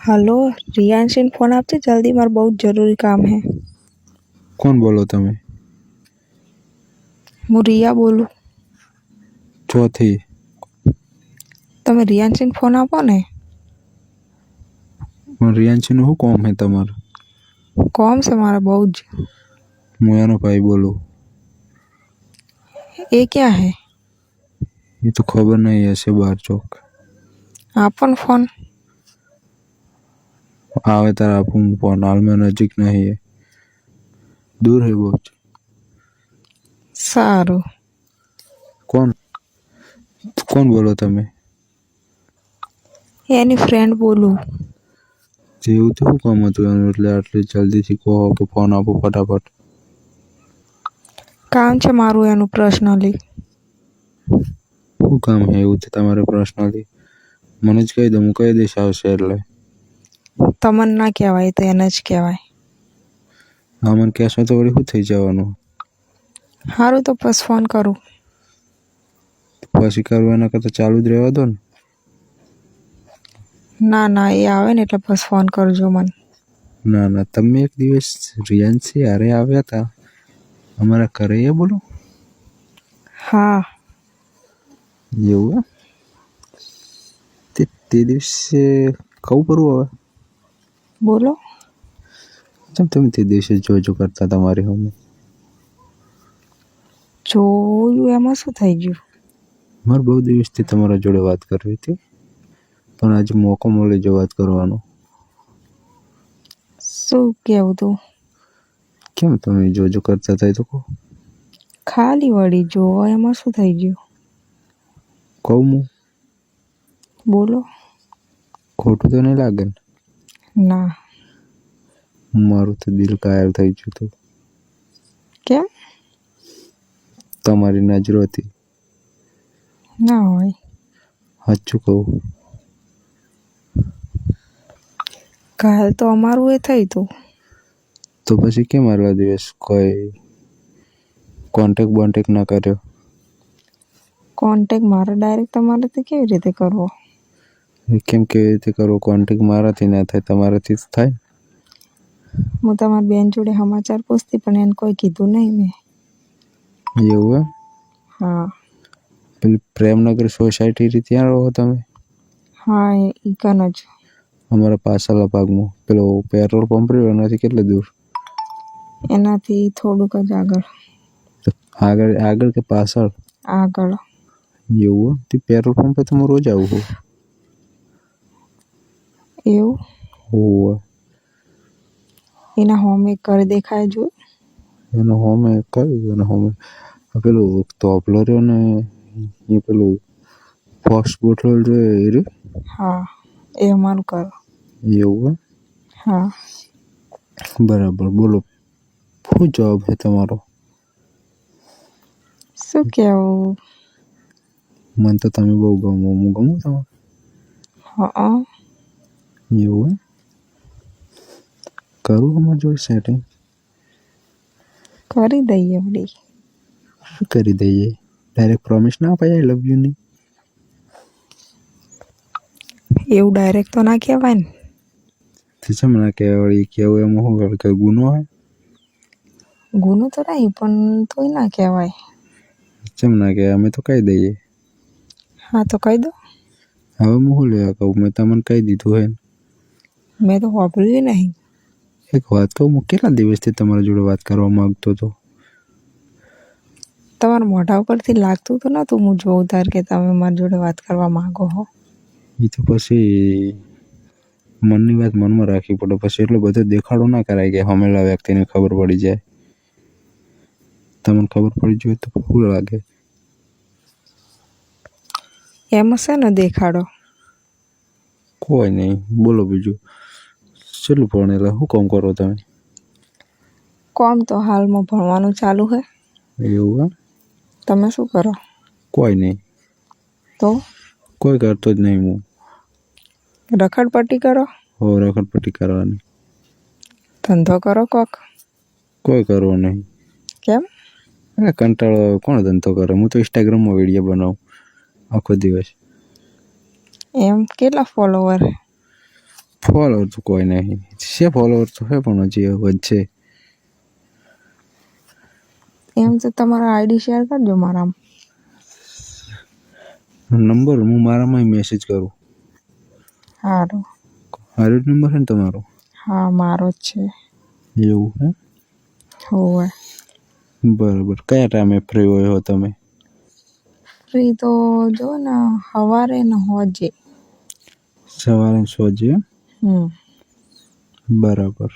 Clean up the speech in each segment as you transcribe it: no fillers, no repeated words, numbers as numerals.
Hello Riyanshi ने phone आपसे जल्दी मार बहुत जरूरी काम है। કોણ બોલો તમે? હું રિયા બોલું। ચોથી તમે રિयांशी ને ફોન આપો ને। પણ રિયાન્શીનું શું કોમ હે તમારું? કોમ છે મારા બહુ જ। હું એનો ભાઈ બોલું। એ ક્યાં है? એ તો ખબર નહીં, હશે બાર ચોક। આપો ને ફોન। આવે તારે આપું ફોન, હાલ મેં નજીક નહીં હે, દૂર હે બહુ જ। સારું। કોણ કોણ બોલો તમે? એની ફ્રેન્ડ બોલું। જેવું તો શું કામ હતું એનું, એટલે આટલી જલ્દીથી કહો કે ફોન આપો ફટાફટ। કામ છે મારું એનું પર્સનલી। શું કામ હે એવું છે તમારે પર્સનલી? મને જ કહી દો, હું કહી દઈશ આવશે એટલે। તમને ના કહેવાય તો એને જ કહેવાય। હા, મને કહેશો તો વળી શું થઈ જવાનું? સારું તો બસ ફોન કરું। પછી કરવું એના કરતાં ચાલુ જ રહેવા દો ને। ના ના, એ આવે ને એટલે બસ ફોન કરજો મને। ના ના, તમે એક દિવસ રિયાન્શી હારે આવ્યા હતા અમારા ઘરે, એ બોલો? હા। એવું એમ? તે દિવસે કહું કરું હવે? બોલો। તમે તે દિવસે જોજો કરતા તમારી હમે? જોયું એમાં શું થઈ ગયું? મારે બહુ દિવસથી તમારા જોડે વાત કરવી હતી, પણ આજે મોકો મળે જો વાત કરવાનો। શું કેવું તું? કેમ તમે જોજો કરતા હતા એ તો કહો? ખાલી વળી જોવો એમાં શું થઈ ગયું? કહું હું? બોલો। ખોટું તો નહીં લાગે ને? ના। મારું તો દિલ કાયર થઈ ગયું હતું। કેમ? તમારી નજરો હતી। ના હોય। સાચું કહું? ઘાયલ તો અમારું એ થઈ તું। તો પછી કેમ આટલા દિવસ કોઈ કોન્ટેક ના કર્યો? કોન્ટેક મારે ડાયરેક્ટ તમારાથી કેવી રીતે કરવો? કેમ કેવી રીતે કરવો? કોન્ટેક મારાથી ના થાય, તમારાથી જ થાય। હું તમારી બેન જોડે સમાચાર પૂછતી પણ એને કોઈ કીધું નહીં મેં। એવું એમ? હા। પેલી પ્રેમનગર સોસાયટી ત્યાં રહો તમે? હા, એ કન જ। અમારા પાછળના ભાગમાં પેલો પેટ્રોલ પંપ રહ્યો એનાથી કેટલે દૂર? એનાથી થોડુંક જ આગળ। આગળ આગળ કે પાછળ? આગળ। એવું? તે પેટ્રોલ પંપે તો હું રોજ આવું છું। એવું? હોવે। એના હોમ એક ઘર દેખાય જો? એનો હોમે કયું? એનો હોમે પેલું તોપલો રહ્યો ને, એ પેલું ફોક્સ બોટલ રહ્યો એ રે? હા, એ અમારું ઘર। એવું? હા। બરાબર, બોલો શું જવાબ છે તમારો? શું કેવું? મને તો તમે બહુ ગમો, હું ગમું તમે? હા। એવું? કરું અમારી જોડે સેટિંગ? કરી દઈએ વળી। શું કરી દઈએ? ડાયરેક્ટ પ્રોમિસ ના અપાય આઈ લવ યુ ની? એવું ડાયરેક્ટ તો ના કહેવાય ને। તો ચમ ના કહેવાય વળી? કેવું એમાં શું વળી કઈ ગુનો હે? ગુનો તો નહીં પણ તોય ના કહેવાય। ચમ ના કહેવાય? અમે તો કહી દઈએ। હા તો કહી દો। હવે હું શું લેવા કહું? મેં તમને કહી દીધું હે। મેં તો સાંભળ્યું નહીં। એક વાત કહું, હું કેટલા દિવસથી તમારા જોડે વાત કરવા માંગતો હતો। તમારા મોઢા ઉપરથી લાગતું તો નહોતું હું જોઉં તાર કે તમે મારી જોડે વાત કરવા માંગો હો। એ તો પછી મનની વાત મનમાં રાખવી પડે, પછી એટલો બધો દેખાડો ના કરાય કે સામેલા વ્યક્તિને ખબર પડી જાય। તમને ખબર પડી જોઈએ તો શું લાગે? એમાં છે ને દેખાડો? કોઈ નહીં, બોલો બીજું। કેટલું ભણેલા, શું કામ કરો તમે? કોમ તો હાલમાં ભણવાનું ચાલુ છે। એવું? તમે શું કરો? કોઈ નહીં। તો? કોઈ કરતો જ નહીં હું। રખડપટ્ટી કરો? હો, રખડપટ્ટી કરવાની। ધંધો કરો કોક? કોઈ કરવો નહીં। કેમ? કંટાળો આવે, કોણ ધંધો કરે? હું તો ઇન્સ્ટાગ્રામમાં વિડીયો બનાવું આખો દિવસ। એમ? કેટલા ફોલોવર? ફોલોવર તો કોઈ નહીં છે, ફોલોવર તો છે પણ હજી વધશે. એમ તો તમારા આઈડી શેર કરજો મારામાં. નંબર હું મારામાં મેસેજ કરું. સારું. મારો જ નંબર છે ને તમારો? હા, મારો જ છે. એવું હે? હોવે. બરાબર. કયા ટાઈમે ફ્રી હોય હો તમે? ફ્રી તો જો ને સવારે ને હોજે. સવારે સોજે? બરાબર.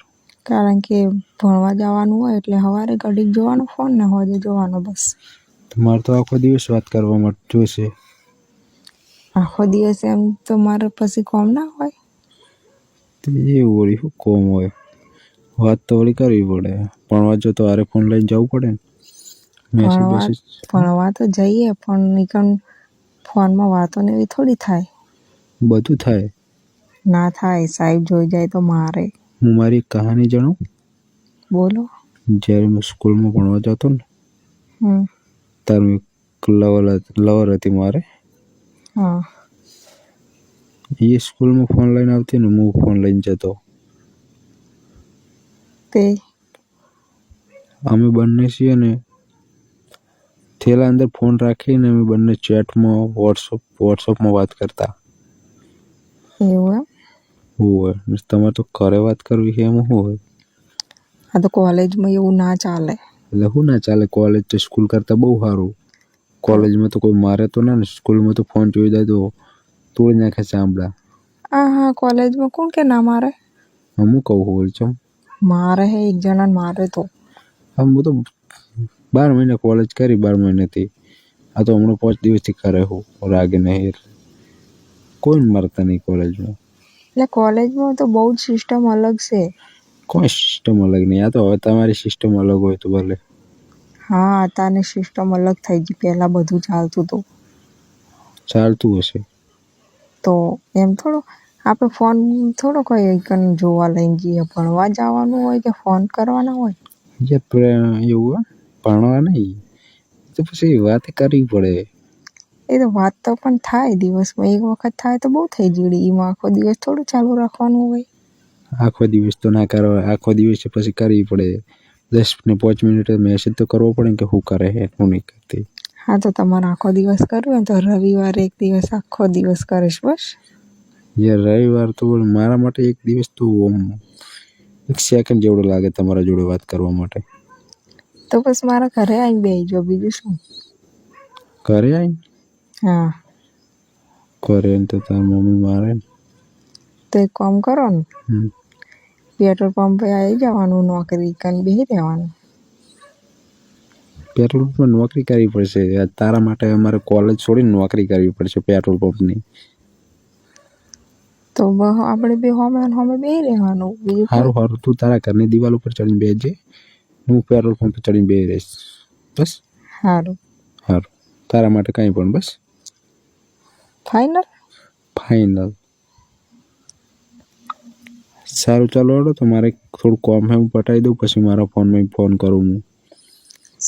કારણ કે ભણવા જવાનું હોય એટલે સવારે ઘડીક જોવાનો ફોન ને હોજે જોવાનો બસ. તમારે તો આખો દિવસ વાત કરવા માટે જોઈશે. આખો દિવસ એમ તો મારે પછી કોમ ના હોય. એવું વળી શું કોમ હોય? વાત તો વળી કરવી પડે. ભણવા જો તો હારે ફોન લઈને જવું પડે ને. ભણવા તો જઈએ પણ નીકળ ફોનમાં વાતો ને એવી થોડી થાય. બધું થાય. ના થાય, સાહેબ જોઈ જાય તો મારે. હું મારી એક કહાની જાણું. બોલો. જ્યારે હું સ્કૂલમાં ભણવા જતો ને ત્યારે લવર હતી મારે. હા. એ સ્કૂલમાં ફોન લઈને આવતી ને હું ફોન લઈને જતો. તે અમે બંને છીએ ને થેલા અંદર ફોન રાખીને અમે બંને ચેટમાં વોટ્સઅપમાં વાત કરતા. એવું એમ? હોય તમારે તો ઘરે વાત કરવી છે એમાં શું હોય? આ તો કોલેજમાં એવું ના ચાલે. એટલે શું ના ચાલે? કોલેજ તો સ્કૂલ કરતાં બહુ સારું. કોલેજમાં તો કોઈ મારે તો ના ને, સ્કૂલમાં તો ફોન જોઈ જાય તો તોડી નાખે ચામડા. હા, કોલેજમાં કોણ કે ના મારે? હું કહું બોલ છો. મારે હે એક જણા મારે તો. હું તો 12 મહિના કોલેજ કરી, 12 મહિનાથી. આ તો હમણાં 5 દિવસથી કરે હું રાગે નહીં. કોઈ મારતા નહીં કોલેજમાં. એટલે કોલેજમાં તો બહુ જ સિસ્ટમ અલગ છે. કોઈ સિસ્ટમ અલગ નહીં. આ તો હવે તમારી સિસ્ટમ અલગ હોય તો ભલે. હા, અત્યારની સિસ્ટમ અલગ થઈ ગઈ. પહેલાં બધું ચાલતું હતું. ચાલતું હશે. તો એમ થોડું આપણે ફોન થોડો કોઈ જોવા લઈને જઈએ. ભણવા જવાનું હોય કે ફોન કરવાના હોય. એવું ભણવા નહીં તો પછી વાત કરવી પડે. એ તો વાત તો પણ થાય, દિવસમાં એક વખત થાય તો બહુ થઈ ગયું. એમાં આખો દિવસ થોડું ચાલુ રાખવાનું હોય. આખો દિવસ તો ના કરવા, આખો દિવસ પછી કરવી પડે. 10 ને 5 મિનિટ મેસેજ તો કરવો પડે કે શું કરે છે શું નહીં કરતી. હા, તો તમારે આખો દિવસ કરવું હોય તો રવિવારે એક દિવસ આખો દિવસ કરીશ બસ. યાર રવિવાર તો મારા માટે એક દિવસ તો 1 સેકન્ડ જેવડો લાગે તમારા જોડે વાત કરવા માટે. તો બસ મારા ઘરે આવીને બેસજો, બીજું શું. ઘરે આવીને? હા. ઘરે તો તાર મમ્મી મારે ને. તો એક કામ કરો ને, પેટ્રોલ પંપે આવી જવાનું, નોકરી કરીને બેસી રહેવાનું. પેટ્રોલ પંપમાં નોકરી કરવી પડશે. તારા માટે અમારે કોલેજ છોડીને નોકરી કરવી પડશે પેટ્રોલ પંપની. તો આપણે બે હોમે બેસી રહેવાનું. સારું તું તારા ઘરની દિવાલ ઉપર ચડીને બેસજે, હું પેટ્રોલ પંપે ચડીને બેસી રહીશ બસ. સારું. તારા માટે કંઈ પણ બસ. ફાઇનલ. સારું ચાલો હેડો, તો મારે થોડું કામ છે હું પટાવી દઉં પછી મારા ફોનમાં ફોન કરું હું.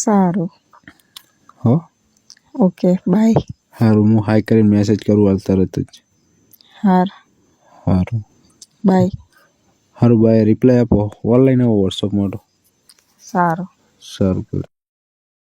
સારું. હો. Okay, bye. સારું, હું હાઈ કરીને મેસેજ કરું હાલ તરત જ. સારું. બાય. સારું બાય. રિપ્લાય આપો, ઓનલાઈન આવો વોટ્સઅપમાં. સારું. સારું.